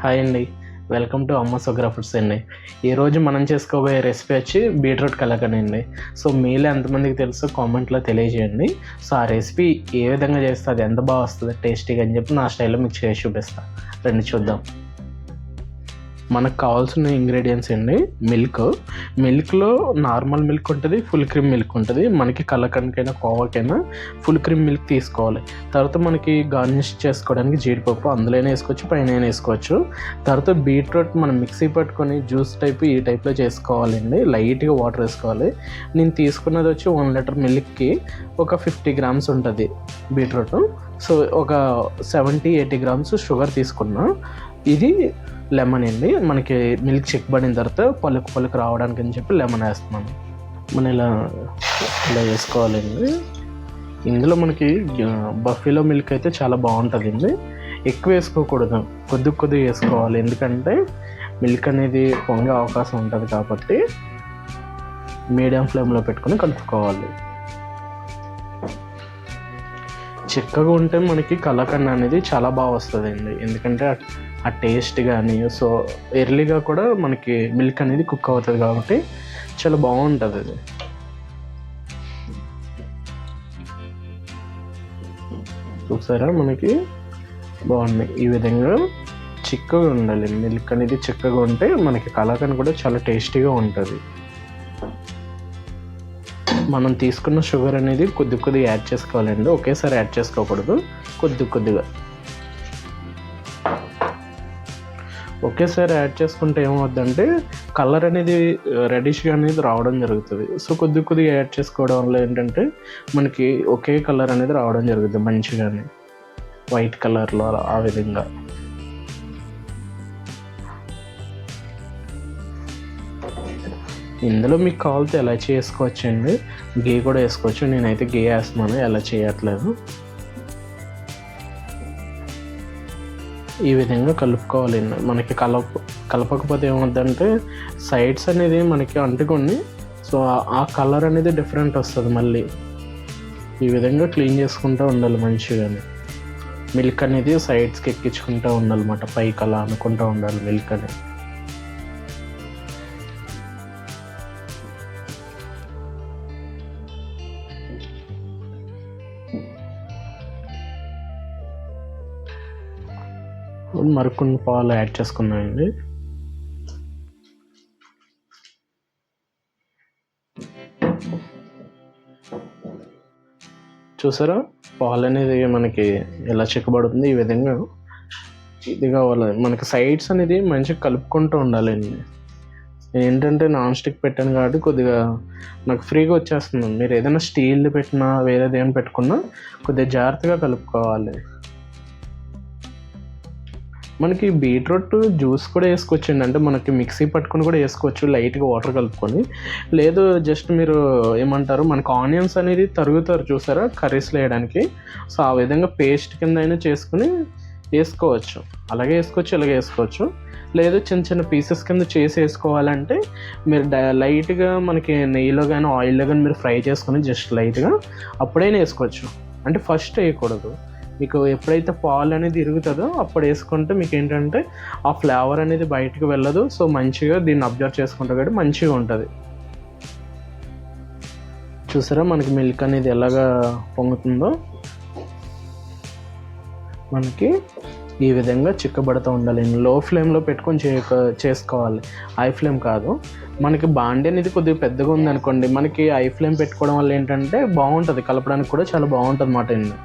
Hi అండి, welcome to అమ్మ Sughra foods అండి. ఈరోజు మనం చేసుకోబోయే రెసిపీ వచ్చి బీట్రూట్ కలాకండ్ అండి. సో మీలో ఎంతమందికి తెలుసో కామెంట్లో తెలియజేయండి. సో ఆ రెసిపీ ఏ విధంగా చేస్తే అది ఎంత బాగా వస్తుంది టేస్టీగా అని చెప్పి నా స్టైల్లో మీకు చేసి చూపిస్తాను. రండి చూద్దాం. మనకు కావాల్సిన ఇంగ్రీడియంట్స్ అండి, మిల్క్లో నార్మల్ మిల్క్ ఉంటుంది, ఫుల్ క్రీమ్ మిల్క్ ఉంటుంది. మనకి కలకండ్కైనా కోవాకైనా ఫుల్ క్రీమ్ మిల్క్ తీసుకోవాలి. తర్వాత మనకి గార్నిష్ చేసుకోవడానికి జీడిపప్పు అందులోనే వేసుకోవచ్చు, పైన వేసుకోవచ్చు. తర్వాత బీట్రూట్ మనం మిక్సీ పట్టుకొని జ్యూస్ టైప్ ఈ టైప్లో చేసుకోవాలండి. లైట్గా వాటర్ వేసుకోవాలి. నేను తీసుకున్నది వచ్చి 1 లీటర్ మిల్క్కి ఒక 50 గ్రామ్స్ ఉంటుంది బీట్రూట్. సో ఒక 70-80 గ్రామ్స్ షుగర్ తీసుకున్నా. ఇది లెమన్ అండి, మనకి మిల్క్ చిక్కబడిన తర్వాత పలుకు రావడానికి అని చెప్పి లెమన్ వేస్తున్నాను. మనం ఇలా వేసుకోవాలండి. ఇందులో మనకి బఫెలో మిల్క్ అయితే చాలా బాగుంటుందండి. ఎక్కువ వేసుకోకూడదు, కొద్దిగా వేసుకోవాలి. ఎందుకంటే మిల్క్ అనేది పొంగే అవకాశం ఉంటుంది కాబట్టి మీడియం ఫ్లేమ్లో పెట్టుకొని కలుపుకోవాలి. చిక్కగా ఉంటే మనకి కలాకండ్ అనేది చాలా బాగా వస్తుందండి. ఎందుకంటే ఆ టేస్ట్ కానీ సో ఎర్లీగా కూడా మనకి మిల్క్ అనేది కుక్ అవుతుంది కాబట్టి చాలా బాగుంటుంది అది. చూసారా మనకి బాగుంది. ఈ విధంగా చిక్కగా ఉండాలి. మిల్క్ అనేది చిక్కగా ఉంటే మనకి కలాకండ్ కూడా చాలా టేస్టీగా ఉంటుంది. మనం తీసుకున్న షుగర్ అనేది కొద్దిగా యాడ్ చేసుకోవాలండి. ఒకేసారి యాడ్ చేసుకోకూడదు, కొద్దిగా ఒకేసారి యాడ్ చేసుకుంటే ఏమవుద్దంటే కలర్ అనేది రెడిష్గా అనేది రావడం జరుగుతుంది. సో కొద్దిగా యాడ్ చేసుకోవడం వల్ల ఏంటంటే మనకి ఒకే కలర్ అనేది రావడం జరుగుతుంది మంచిగానే, వైట్ కలర్లో ఆ విధంగా. ఇందులో మీకు కావాలితే ఎలా చేసుకోవచ్చండి, గీ కూడా వేసుకోవచ్చు. నేనైతే గీ వేస్తున్నాను, ఎలా చేయట్లేదు. ఈ విధంగా కలుపుకోవాలండి. మనకి కలపకపోతే ఏమవుద్దంటే సైడ్స్ అనేది మనకి అంటుకొని సో ఆ కలర్ అనేది డిఫరెంట్ వస్తుంది. మళ్ళీ ఈ విధంగా క్లీన్ చేసుకుంటూ ఉండాలి మంచిగానే. మిల్క్ అనేది సైడ్స్కి ఎక్కించుకుంటూ ఉండాలన్నమాట, పైకి అలా అనుకుంటూ ఉండాలి మిల్క్ అనేది. మరికొన్ని పాలు యాడ్ చేసుకున్నామండి. చూసారా పాలు అనేది మనకి ఎలా చిక్కబడుతుంది. ఈ విధంగా ఇది కావాలి మనకి. సైడ్స్ అనేది మంచిగా కలుపుకుంటూ ఉండాలండి. ఏంటంటే నాన్ స్టిక్ పెట్టాను కాబట్టి కొద్దిగా నాకు ఫ్రీగా వచ్చేస్తుంది. మీరు ఏదైనా స్టీల్ పెట్టినా వేరేది ఏం పెట్టుకున్నా కొద్దిగా జాగ్రత్తగా కలుపుకోవాలి. మనకి బీట్రూట్ జ్యూస్ కూడా వేసుకోవచ్చండి. అంటే మనకి మిక్సీ పట్టుకొని కూడా వేసుకోవచ్చు, లైట్గా వాటర్ కలుపుకొని. లేదు జస్ట్ మీరు ఏమంటారు, మనకు ఆనియన్స్ అనేది తరుగుతారు చూసారా కర్రీస్లో వేయడానికి. సో ఆ విధంగా పేస్ట్ కింద అయినా చేసుకుని వేసుకోవచ్చు. అలాగే వేసుకోవచ్చు, ఇలాగే వేసుకోవచ్చు. లేదు చిన్న పీసెస్ కింద చేసి వేసుకోవాలంటే మీరు లైట్గా మనకి నెయ్యిలో కానీ ఆయిల్లో కానీ మీరు ఫ్రై చేసుకొని జస్ట్ లైట్గా అప్పుడైనా వేసుకోవచ్చు. అంటే ఫస్ట్ వేయకూడదు. మీకు ఎప్పుడైతే పాలు అనేది ఇరుగుతుందో అప్పుడు వేసుకుంటే మీకు ఏంటంటే ఆ ఫ్లేవర్ అనేది బయటకు వెళ్ళదు. సో మంచిగా దీన్ని అబ్జర్వ్ చేసుకుంటే కూడా మంచిగా ఉంటుంది. చూసారా మనకి మిల్క్ అనేది ఎలాగా పొంగుతుందో. మనకి ఈ విధంగా చిక్కబడుతూ ఉండాలి. లో ఫ్లేమ్లో పెట్టుకొని చేసుకోవాలి, హై ఫ్లేమ్ కాదు. మనకి బాండి అనేది కొద్దిగా పెద్దగా ఉందనుకోండి, మనకి హై ఫ్లేమ్ పెట్టుకోవడం వల్ల ఏంటంటే బాగుంటుంది, కలపడానికి కూడా చాలా బాగుంటుంది అన్నమాట.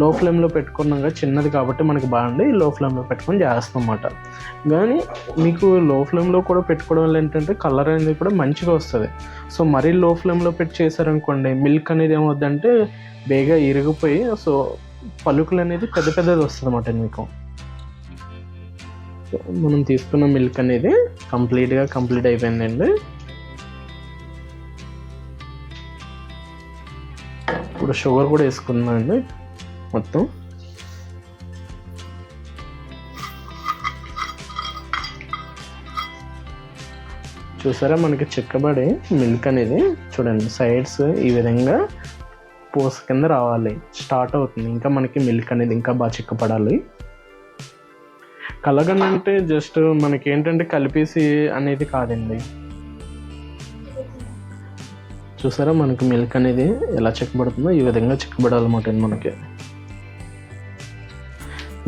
లో ఫ్లేమ్లో పెట్టుకున్నాక చిన్నది కాబట్టి మనకి బాగుండి లో ఫ్లేమ్లో పెట్టుకొని చేస్తాం అన్నమాట. కానీ మీకు లో ఫ్లేమ్లో కూడా పెట్టుకోవడం వల్ల ఏంటంటే కలర్ అనేది కూడా మంచిగా వస్తుంది. సో మరీ లో ఫ్లేమ్లో పెట్టి చేశారనుకోండి మిల్క్ అనేది ఏమవుద్దంటే బేగా ఇరిగిపోయి సో పలుకులు అనేది పెద్దది వస్తుంది అన్నమాట మీకు. మనం తీసుకున్న మిల్క్ అనేది కంప్లీట్ అయిపోయిందండి. ఇప్పుడు షుగర్ కూడా వేసుకుందామండి మొత్తం. చూసారా మనకి చిక్కబడి మిల్క్ అనేది చూడండి సైడ్స్ ఈ విధంగా పూస కింద రావాలి, స్టార్ట్ అవుతుంది. ఇంకా మనకి మిల్క్ అనేది ఇంకా బాగా చిక్కపడాలి. కలగన్ అంటే జస్ట్ మనకి ఏంటంటే కలిపేసి అనేది కాదండి. చూసారా మనకి మిల్క్ అనేది ఎలా చిక్కబడుతుందో ఈ విధంగా చిక్కబడాలన్నమాట.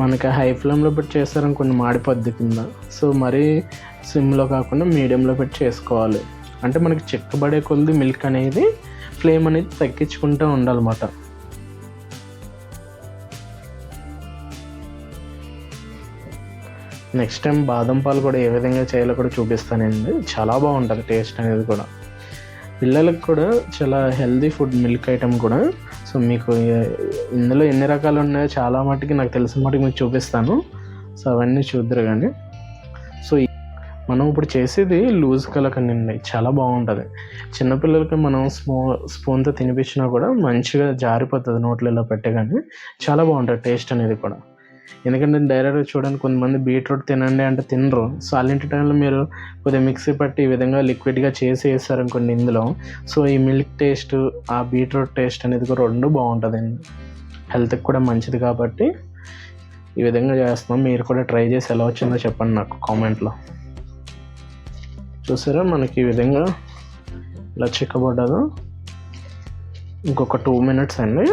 మనకి హై ఫ్లేమ్లో పెట్టి చేస్తారనుకోండి మాడిపోద్ది కింద. సో మరీ సిమ్లో కాకుండా మీడియంలో పెట్టి చేసుకోవాలి. అంటే మనకి చిక్కబడే కొద్ది మిల్క్ అనేది ఫ్లేమ్ అనేది తగ్గించుకుంటూ ఉండాలన్నమాట. నెక్స్ట్ టైం బాదం పాలు కూడా ఏ విధంగా చేయాలో కూడా చూపిస్తానండి. చాలా బాగుంటుంది టేస్ట్ అనేది కూడా. పిల్లలకు కూడా చాలా హెల్దీ ఫుడ్ మిల్క్ ఐటమ్ కూడా. సో మీకు ఇందులో ఎన్ని రకాలు ఉన్నాయో చాలా మటుకి నాకు తెలిసిన మటుకు మీకు చూపిస్తాను. సో అవన్నీ చూద్దరు కానీ. సో మనం ఇప్పుడు చేసేది లూజ్ కలకండి. చాలా బాగుంటుంది. చిన్నపిల్లలకి మనం స్పూన్తో తినిపించినా కూడా మంచిగా జారిపోతుంది నోట్లో ఇలా పెట్టగానే. చాలా బాగుంటుంది టేస్ట్ అనేది కూడా. ఎందుకంటే డైరెక్ట్గా చూడండి కొంతమంది బీట్రూట్ తినండి అంటే తినరు. సో అలాంటి టైంలో మీరు కొద్దిగా మిక్సీ పట్టి ఈ విధంగా లిక్విడ్గా చేసి వేస్తారనుకోండి ఇందులో. సో ఈ మిల్క్ టేస్ట్, ఆ బీట్రూట్ టేస్ట్ అనేది కూడా రెండు బాగుంటుందండి. హెల్త్కి కూడా మంచిది కాబట్టి ఈ విధంగా చేస్తున్నాం. మీరు కూడా ట్రై చేసి ఎలా వచ్చిందో చెప్పండి నాకు కామెంట్లో. చూసారా మనకి ఈ విధంగా ఇలా చిక్కబడ్డదు. ఇంకొక 2 minutes అండి.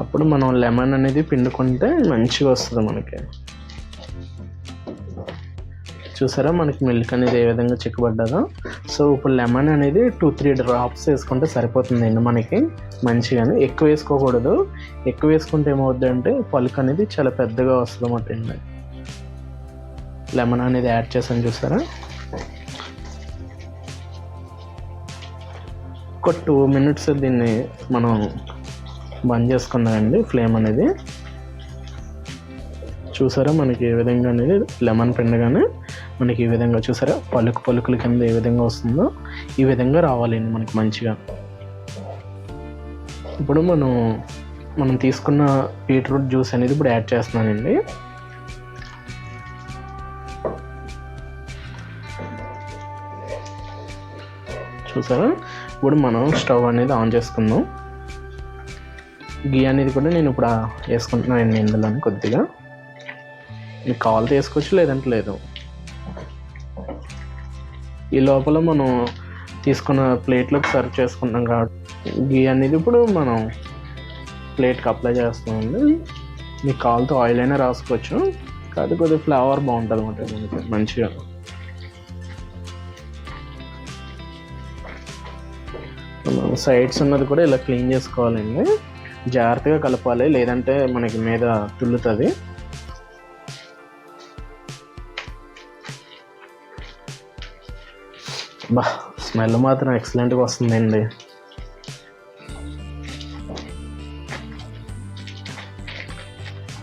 అప్పుడు మనం లెమన్ అనేది పిండుకుంటే మంచిగా వస్తుంది మనకి. చూసారా మనకి మిల్క్ అనేది ఏ విధంగా చిక్కబడ్డదో. సో ఇప్పుడు లెమన్ అనేది 2-3 drops వేసుకుంటే సరిపోతుందండి మనకి మంచిగానే. ఎక్కువ వేసుకోకూడదు. ఎక్కువ వేసుకుంటే ఏమవుద్ది అంటే పలుకు అనేది చాలా పెద్దగా వస్తుంది అన్నమాట. లెమన్ అనేది యాడ్ చేసాను చూసారా. ఒక 2 minutes దీన్ని మనం బంద్ చేసుకున్నామండి ఫ్లేమ్ అనేది. చూసారా మనకి ఏ విధంగా అనేది లెమన్ పిండగానే మనకి ఈ విధంగా చూసారా పలుకుల కింద ఏ విధంగా వస్తుందో ఈ విధంగా రావాలండి మనకి మంచిగా. ఇప్పుడు మనం తీసుకున్న బీట్రూట్ జ్యూస్ అనేది ఇప్పుడు యాడ్ చేస్తున్నానండి. చూసారా ఇప్పుడు మనం స్టవ్ అనేది ఆన్ చేసుకుందాం. గీ అనేది కూడా నేను ఇప్పుడు వేసుకుంటున్నాను ఇందులో కొద్దిగా. మీకు కావాలితే వేసుకోవచ్చు, లేదంటే లేదు. ఈ లోపల మనం తీసుకున్న ప్లేట్లోకి సర్వ్ చేసుకుంటాం కాబట్టి గీ అనేది ఇప్పుడు మనం ప్లేట్కి అప్లై చేస్తామండి. మీకు కావాలితే ఆయిల్ అయినా రాసుకోవచ్చు. కాదు కొద్దిగా ఫ్లేవర్ బాగుంటుంది అన్నమాట మంచిగా. సైడ్స్ ఉన్నది కూడా ఇలా క్లీన్ చేసుకోవాలండి. జాగ్రత్తగా కలపాలి, లేదంటే మనకి మీద తుల్లుతుంది. స్మెల్ మాత్రం ఎక్సలెంట్గా వస్తుందండి.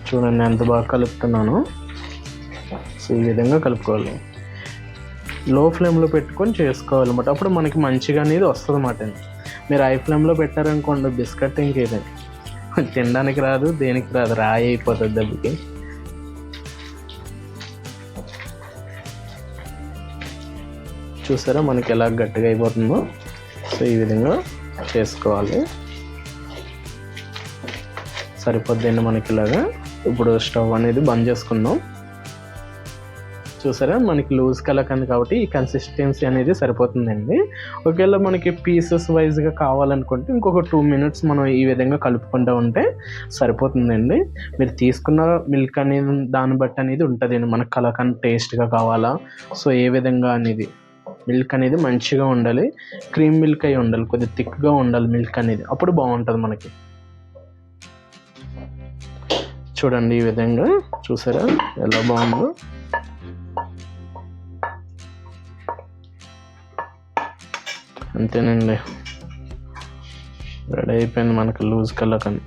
చూడండి ఎంత బాగా కలుపుతున్నాను. సో ఈ విధంగా కలుపుకోవాలి. లో ఫ్లేమ్లో పెట్టుకొని చేసుకోవాలన్నమాట. అప్పుడు మనకి మంచిగా అనేది వస్తుంది అన్నమాట. మీరు హై ఫ్లేమ్లో పెట్టారనుకోండి బిస్కెట్ ఇంకేది తినడానికి రాదు, దేనికి రాదు, రాయి అయిపోతుంది దెబ్బకి. చూసారా మనకి ఎలా గట్టిగా అయిపోతుందో. సో ఈ విధంగా చేసుకోవాలి. సరిపోద్దండి మనకి ఇలాగా. ఇప్పుడు స్టవ్ అనేది బంద్ చేసుకుందాం. చూసారా మనకి లూజ్ కలకంది కాబట్టి ఈ కన్సిస్టెన్సీ అనేది సరిపోతుందండి. ఒకవేళ మనకి పీసెస్ వైజ్గా కావాలనుకుంటే ఇంకొక 2 minutes మనం ఈ విధంగా కలుపుకుంటూ ఉంటే సరిపోతుందండి. మీరు తీసుకున్న మిల్క్ అనేది దాన్ని బట్టి అనేది ఉంటుందండి. మనకు కలకండ్ టేస్ట్గా కావాలా, సో ఏ విధంగా అనేది మిల్క్ అనేది మంచిగా ఉండాలి. క్రీమ్ మిల్క్ అయి ఉండాలి, కొద్దిగా థిక్గా ఉండాలి మిల్క్ అనేది. అప్పుడు బాగుంటుంది మనకి. చూడండి ఈ విధంగా. చూసారా ఎలా బాగుందో. అంతేనండి, రెడీ అయిపోయింది మనకు లూజ్ కలకండ్.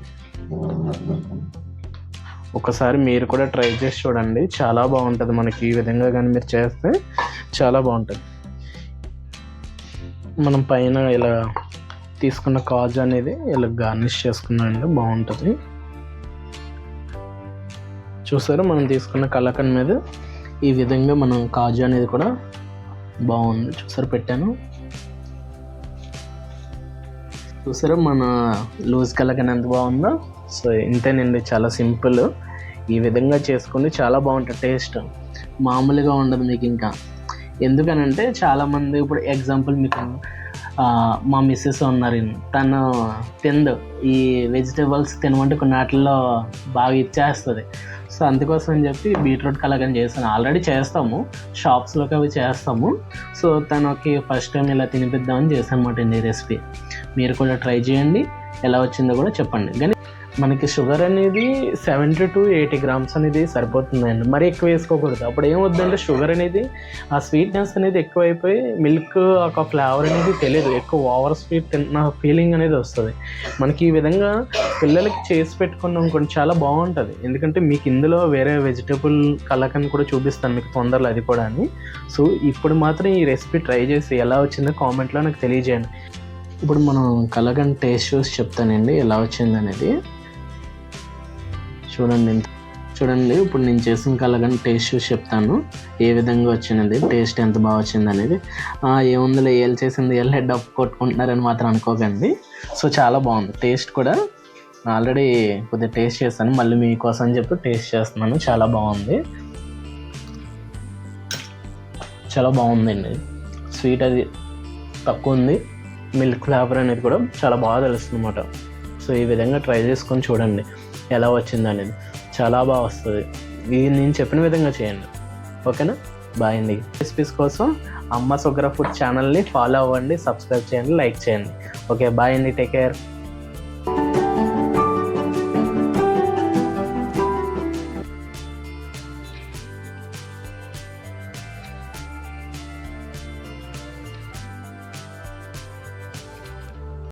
ఒకసారి మీరు కూడా ట్రై చేసి చూడండి, చాలా బాగుంటుంది మనకి. ఈ విధంగా కానీ మీరు చేస్తే చాలా బాగుంటుంది. మనం పైన ఇలా తీసుకున్న కాజు అనేది ఇలా గార్నిష్ చేసుకున్నామండి, బాగుంటుంది. చూసారా మనం తీసుకున్న కలకండ్ మీద ఈ విధంగా మనం కాజు అనేది కూడా బాగుంది. చూసారా పెట్టాను. చూసారా మన లూజ్ కలకండ్ ఎంత బాగుందో. సో ఇంతేనండి, చాలా సింపుల్. ఈ విధంగా చేసుకుని చాలా బాగుంటుంది టేస్ట్, మామూలుగా ఉండదు మీకు. ఇంకా ఎందుకనంటే చాలామంది ఇప్పుడు ఎగ్జాంపుల్ మీకు మా మిస్సెస్ ఉన్నారు, తను తిందు ఈ వెజిటేబుల్స్ తినమంటే కొన్ని వాటిల్లో బాగా ఇచ్చేస్తుంది. సో అందుకోసం అని చెప్పి బీట్రూట్ కలాకండ్ చేస్తాను. ఆల్రెడీ చేస్తాము, షాప్స్లోకి అవి చేస్తాము. సో తనకి ఫస్ట్ టైం ఇలా తినిపిద్దామని చేశాను అనమాట ఈ రెసిపీ. మీరు కూడా ట్రై చేయండి, ఎలా వచ్చిందో కూడా చెప్పండి. కానీ మనకి షుగర్ అనేది 70 to 80 grams అనేది సరిపోతుందండి, మరీ ఎక్కువ వేసుకోకూడదు. అప్పుడు ఏమవుద్దంటే షుగర్ అనేది ఆ స్వీట్నెస్ అనేది ఎక్కువైపోయి మిల్క్ ఒక ఫ్లేవర్ అనేది తెలియదు, ఎక్కువ ఓవర్ స్వీట్ తిన్న ఫీలింగ్ అనేది వస్తుంది. మనకి ఈ విధంగా పిల్లలకి చేసి పెట్టుకున్నాం కొన్ని చాలా బాగుంటుంది. ఎందుకంటే మీకు ఇందులో వేరే వెజిటేబుల్ కలాకండ్ కూడా చూపిస్తాను మీకు తొందరలో, అది కూడా అని. సో ఇప్పుడు మాత్రం ఈ రెసిపీ ట్రై చేసి ఎలా వచ్చిందో కామెంట్లో నాకు తెలియజేయండి. ఇప్పుడు మనం కలాకండ్ టేస్ట్ చూసి చెప్తానండి ఎలా వచ్చింది అనేది. చూడండి ఇప్పుడు నేను చేసిన కలాకండ్ టేస్ట్ చూసి చెప్తాను ఏ విధంగా వచ్చినది, టేస్ట్ ఎంత బాగా వచ్చింది అనేది. ఏముందిలే ఏళ్ళు చేసింది ఏళ్ళు హెడ్ అప్ కొట్టుకుంటున్నారని మాత్రం అనుకోకండి. సో చాలా బాగుంది టేస్ట్ కూడా. ఆల్రెడీ కొద్దిగా టేస్ట్ చేస్తాను, మళ్ళీ మీకోసం అని చెప్పి టేస్ట్ చేస్తున్నాను. చాలా బాగుంది, చాలా బాగుందండి. స్వీట్ అది తక్కువ ఉంది, మిల్క్ ఫ్లేవర్ అనేది కూడా చాలా బాగా తెలుస్తుంది అన్నమాట. సో ఈ విధంగా ట్రై చేసుకొని చూడండి ఎలా వచ్చింది అనేది, చాలా బాగా వస్తుంది. ఇది నేను చెప్పిన విధంగా చేయండి, ఓకేనా? బాయ్ అండి. రెసిపీస్ కోసం అమ్మ సుగ్రా ఫుడ్ ఛానల్ని ఫాలో అవ్వండి, సబ్స్క్రైబ్ చేయండి, లైక్ చేయండి. ఓకే బాయ్ అండి, టేక్ కేర్.